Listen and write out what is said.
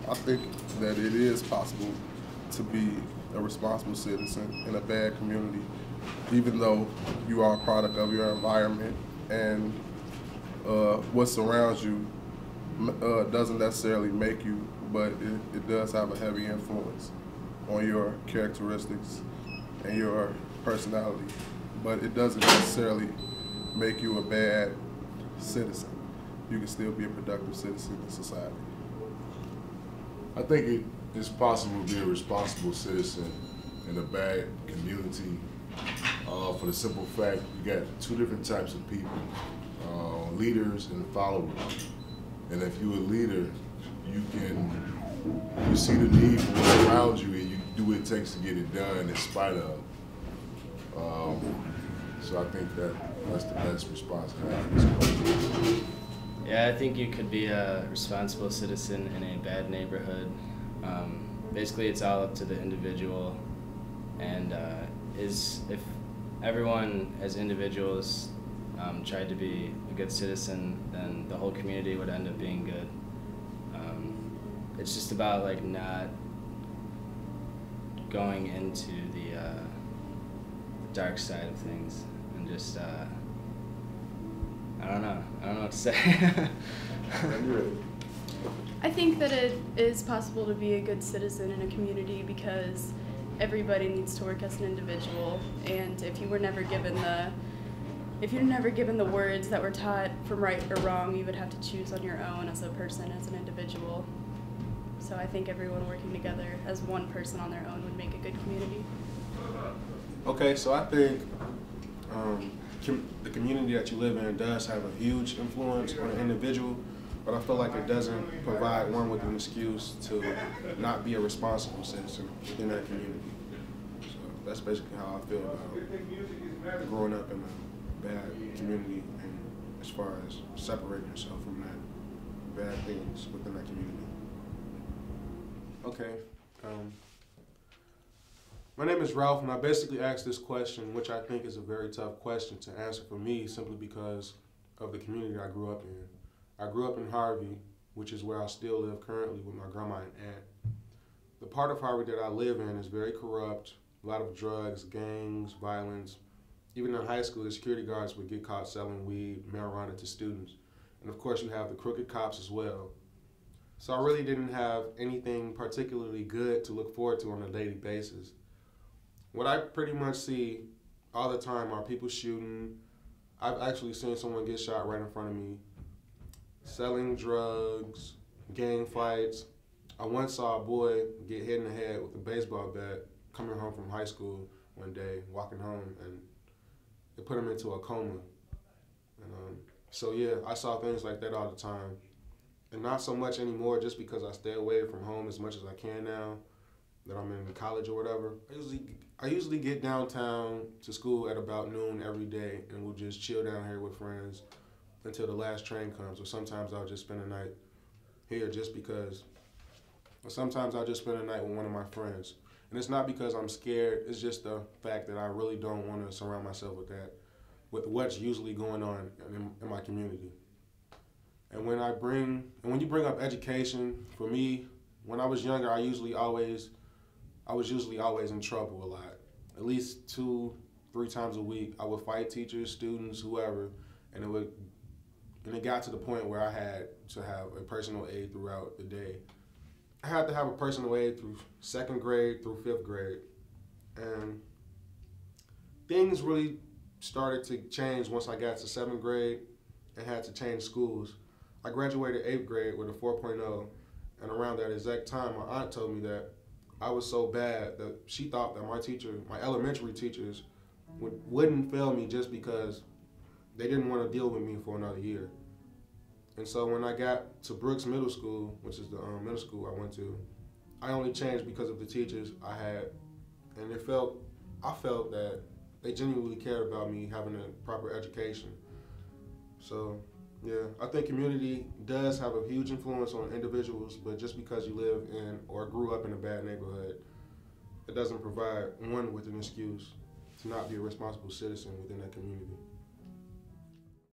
I think that it is possible to be a responsible citizen in a bad community, even though you are a product of your environment and what surrounds you doesn't necessarily make you, but it does have a heavy influence on your characteristics and your personality. But it doesn't necessarily make you a bad citizen. You can still be a productive citizen in society. I think it is possible to be a responsible citizen in a bad community for the simple fact you got two different types of people, leaders and followers. And if you're a leader, you see the need for what's around you and you do what it takes to get it done in spite of. So I think that's the best response I have to this question. Yeah, I think you could be a responsible citizen in a bad neighborhood. Basically, it's all up to the individual, and if everyone as individuals tried to be a good citizen, then the whole community would end up being good. It's just about like not going into the dark side of things and just I don't know what to say. I think that it is possible to be a good citizen in a community because everybody needs to work as an individual, and if you're never given the words that were taught from right or wrong, you would have to choose on your own as a person, as an individual. So I think everyone working together as one person on their own would make a good community. Okay, so I think the community that you live in does have a huge influence on an individual, but I feel like it doesn't provide one with an excuse to not be a responsible citizen in that community. So that's basically how I feel about growing up in a bad community and as far as separating yourself from that bad things within that community. Okay. My name is Ralph, and I basically asked this question, which I think is a very tough question to answer for me simply because of the community I grew up in. I grew up in Harvey, which is where I still live currently with my grandma and aunt. The part of Harvey that I live in is very corrupt, a lot of drugs, gangs, violence. Even in high school, the security guards would get caught selling weed, marijuana to students. And of course, you have the crooked cops as well. So I really didn't have anything particularly good to look forward to on a daily basis. What I pretty much see all the time are people shooting. I've actually seen someone get shot right in front of me. Selling drugs, gang fights. I once saw a boy get hit in the head with a baseball bat coming home from high school one day, walking home, and it put him into a coma. And so yeah, I saw things like that all the time. And not so much anymore just because I stay away from home as much as I can now that I'm in college or whatever. I usually get downtown to school at about noon every day and we'll just chill down here with friends until the last train comes, or sometimes I'll just spend a night here just because, or sometimes I'll just spend a night with one of my friends. And it's not because I'm scared, it's just the fact that I really don't want to surround myself with that, with what's usually going on in my community. And when you bring up education, for me, when I was younger, I was usually always in trouble a lot. At least 2-3 times a week, I would fight teachers, students, whoever, and it got to the point where I had to have a personal aide throughout the day. I had to have a personal aide through 2nd grade through 5th grade. And things really started to change once I got to 7th grade and had to change schools. I graduated 8th grade with a 4.0, and around that exact time, my aunt told me that I was so bad that she thought that my elementary teachers wouldn't fail me just because they didn't want to deal with me for another year. And so when I got to Brooks Middle School, which is the middle school I went to, I only changed because of the teachers I had, and I felt that they genuinely cared about me having a proper education. So yeah, I think community does have a huge influence on individuals, but just because you live in or grew up in a bad neighborhood, it doesn't provide one with an excuse to not be a responsible citizen within that community.